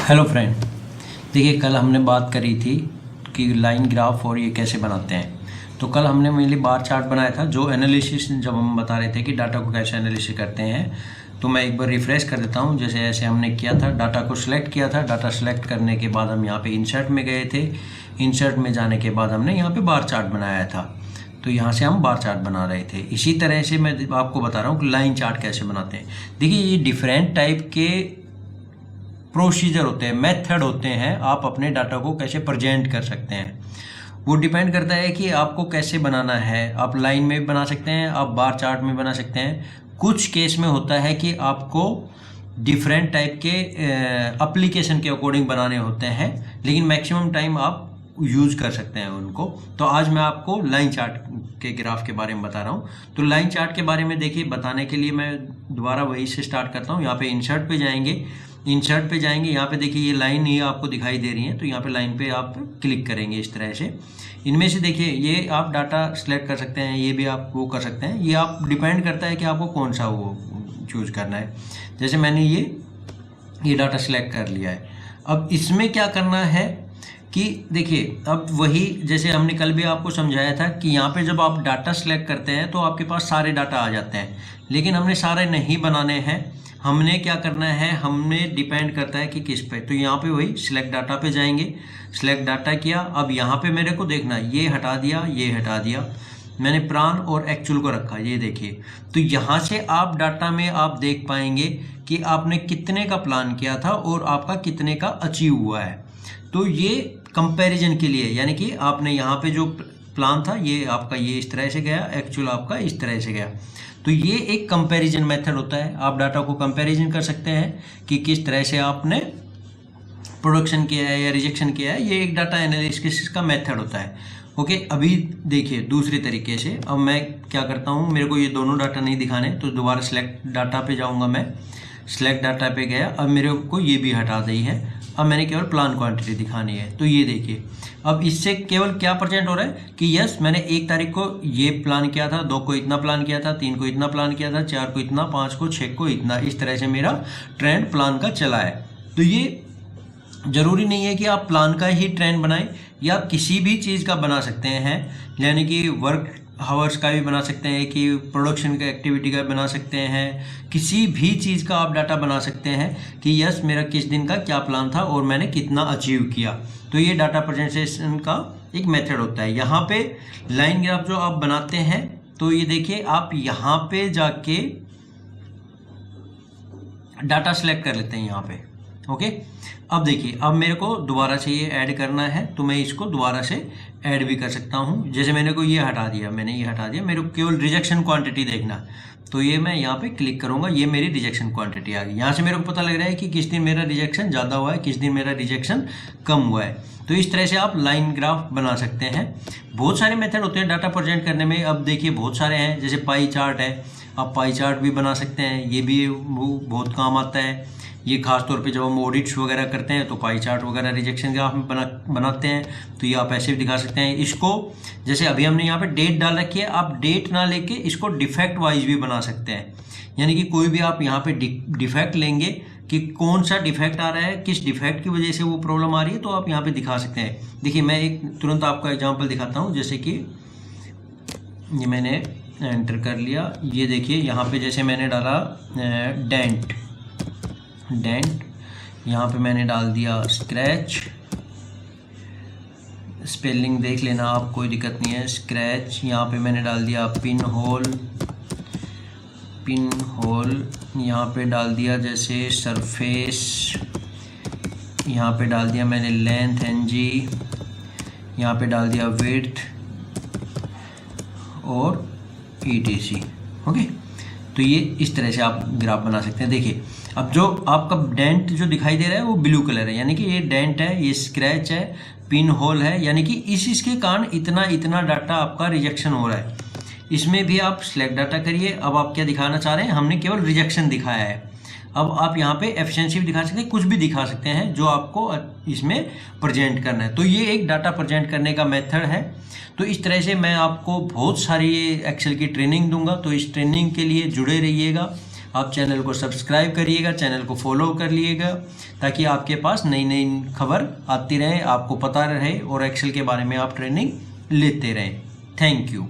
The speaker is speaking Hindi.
हेलो फ्रेंड, देखिए कल हमने बात करी थी कि लाइन ग्राफ और ये कैसे बनाते हैं। तो कल हमने मेनली बार चार्ट बनाया था, जो एनालिसिस जब हम बता रहे थे कि डाटा को कैसे एनालिसिस करते हैं। तो मैं एक बार रिफ्रेश कर देता हूँ। जैसे ऐसे हमने किया था, डाटा को सिलेक्ट किया था। डाटा सेलेक्ट करने के बाद हम यहाँ पे इंसर्ट में गए थे। इंसर्ट में जाने के बाद हमने यहाँ पे बार चार्ट बनाया था। तो यहाँ से हम बार चार्ट बना रहे थे। इसी तरह से मैं आपको बता रहा हूँ कि लाइन चार्ट कैसे बनाते हैं। देखिए ये डिफरेंट टाइप के प्रोसीजर होते हैं, मेथड होते हैं, आप अपने डाटा को कैसे प्रेजेंट कर सकते हैं। वो डिपेंड करता है कि आपको कैसे बनाना है। आप लाइन में भी बना सकते हैं, आप बार चार्ट में बना सकते हैं। कुछ केस में होता है कि आपको डिफरेंट टाइप के एप्लीकेशन के अकॉर्डिंग बनाने होते हैं, लेकिन मैक्सिमम टाइम आप यूज कर सकते हैं उनको। तो आज मैं आपको लाइन चार्ट के ग्राफ के बारे में बता रहा हूँ। तो लाइन चार्ट के बारे में देखिए, बताने के लिए मैं दोबारा वही से स्टार्ट करता हूँ। यहाँ पे इंसर्ट पे जाएंगे, इंसर्ट पे जाएंगे, यहाँ पे देखिए ये लाइन ही आपको दिखाई दे रही है। तो यहाँ पे लाइन पे आप क्लिक करेंगे इस तरह से। इनमें से देखिए ये आप डाटा सेलेक्ट कर सकते हैं, ये भी आप वो कर सकते हैं। ये आप डिपेंड करता है कि आपको कौन सा वो चूज करना है। जैसे मैंने ये डाटा सेलेक्ट कर लिया है। अब इसमें क्या करना है कि देखिए, अब वही जैसे हमने कल भी आपको समझाया था कि यहाँ पे जब आप डाटा सेलेक्ट करते हैं तो आपके पास सारे डाटा आ जाते हैं, लेकिन हमने सारे नहीं बनाने हैं। हमने क्या करना है, हमने डिपेंड करता है कि किस पे। तो यहाँ पे वही सिलेक्ट डाटा पे जाएंगे, सिलेक्ट डाटा किया। अब यहाँ पे मेरे को देखना, ये हटा दिया, ये हटा दिया। मैंने प्राण और एक्चुअल को रखा, ये देखिए। तो यहाँ से आप डाटा में आप देख पाएंगे कि आपने कितने का प्लान किया था और आपका कितने का अचीव हुआ है। तो ये कंपैरिजन के लिए, यानी कि आपने यहाँ पे जो प्लान था ये आपका ये इस तरह से गया, एक्चुअल आपका इस तरह से गया। तो ये एक कंपैरिजन मेथड होता है। आप डाटा को कंपैरिजन कर सकते हैं कि किस तरह से आपने प्रोडक्शन किया है या रिजेक्शन किया है। ये एक डाटा एनालिसिस का मेथड होता है। ओके, अभी देखिए दूसरे तरीके से। अब मैं क्या करता हूँ, मेरे को ये दोनों डाटा नहीं दिखाने, तो दोबारा सेलेक्ट डाटा पे जाऊँगा। मैं सेलेक्ट डाटा पे गया, अब मेरे को ये भी हटा दी है। अब मैंने केवल प्लान क्वांटिटी दिखानी है। तो ये देखिए, अब इससे केवल क्या प्रेजेंट हो रहा है कि यस, मैंने 1 तारीख को ये प्लान किया था, 2 को इतना प्लान किया था, 3 को इतना प्लान किया था, 4 को इतना, 5 को, 6 को इतना। इस तरह से मेरा ट्रेंड प्लान का चला है। तो ये जरूरी नहीं है कि आप प्लान का ही ट्रेंड बनाएं, या आप किसी भी चीज़ का बना सकते हैं। यानी कि वर्क हावर्स का भी बना सकते हैं, कि प्रोडक्शन का एक्टिविटी का बना सकते हैं। किसी भी चीज़ का आप डाटा बना सकते हैं कि यस, मेरा किस दिन का क्या प्लान था और मैंने कितना अचीव किया। तो ये डाटा प्रेजेंटेशन का एक मेथड होता है। यहाँ पे लाइन ग्राफ जो आप बनाते हैं, तो ये देखिए आप यहाँ पे जाके डाटा सेलेक्ट कर लेते हैं यहाँ पे। ओके, अब देखिए, अब मेरे को दोबारा से ये ऐड करना है, तो मैं इसको दोबारा से ऐड भी कर सकता हूँ। जैसे मैंने को ये हटा दिया, मैंने ये हटा दिया, मेरे को केवल रिजेक्शन क्वांटिटी देखना। तो ये मैं यहाँ पे क्लिक करूँगा, ये मेरी रिजेक्शन क्वांटिटी आ गई। यहाँ से मेरे को पता लग रहा है कि किस दिन मेरा रिजेक्शन ज़्यादा हुआ है, किस दिन मेरा रिजेक्शन कम हुआ है। तो इस तरह से आप लाइन ग्राफ बना सकते हैं। बहुत सारे मेथड होते हैं डाटा प्रेजेंट करने में। अब देखिए बहुत सारे हैं, जैसे पाई चार्ट है, आप पाई चार्ट भी बना सकते हैं। ये भी बहुत काम आता है। ये खास तौर पे जब हम ऑडिट्स वगैरह करते हैं तो पाई चार्ट वगैरह रिजेक्शन ग्राफ में बनाते हैं। तो ये आप ऐसे भी दिखा सकते हैं इसको। जैसे अभी हमने यहाँ पे डेट डाल रखी है, आप डेट ना लेके इसको डिफेक्ट वाइज भी बना सकते हैं। यानी कि कोई भी आप यहाँ पे डिफेक्ट लेंगे कि कौन सा डिफेक्ट आ रहा है, किस डिफेक्ट की वजह से वो प्रॉब्लम आ रही है, तो आप यहाँ पे दिखा सकते हैं। देखिए मैं एक तुरंत आपका एग्जाम्पल दिखाता हूँ। जैसे कि ये मैंने एंटर कर लिया, ये देखिए यहाँ पे जैसे मैंने डाला डेंट, यहाँ पे मैंने डाल दिया स्क्रैच। स्पेलिंग देख लेना आप, कोई दिक्कत नहीं है। स्क्रैच, यहाँ पे मैंने डाल दिया पिन होल, यहाँ पे डाल दिया जैसे सरफेस, यहाँ पे डाल दिया मैंने लेंथ NG, यहाँ पे डाल दिया विड्थ और ETC। ओके, तो ये इस तरह से आप ग्राफ बना सकते हैं। देखिए अब जो आपका डेंट जो दिखाई दे रहा है वो ब्लू कलर है, यानी कि ये डेंट है, ये स्क्रैच है, पिन होल है, यानी कि इसके कारण इतना डाटा आपका रिजेक्शन हो रहा है। इसमें भी आप सिलेक्ट डाटा करिए। अब आप क्या दिखाना चाह रहे हैं, हमने केवल रिजेक्शन दिखाया है। अब आप यहाँ पे एफिशिएंसी भी दिखा सकते हैं, कुछ भी दिखा सकते हैं जो आपको इसमें प्रेजेंट करना है। तो ये एक डाटा प्रेजेंट करने का मेथड है। तो इस तरह से मैं आपको बहुत सारी एक्सेल की ट्रेनिंग दूंगा, तो इस ट्रेनिंग के लिए जुड़े रहिएगा। आप चैनल को सब्सक्राइब करिएगा, चैनल को फॉलो कर लिएगा, ताकि आपके पास नई नई खबर आती रहे, आपको पता रहे और एक्सेल के बारे में आप ट्रेनिंग लेते रहें। Thank you.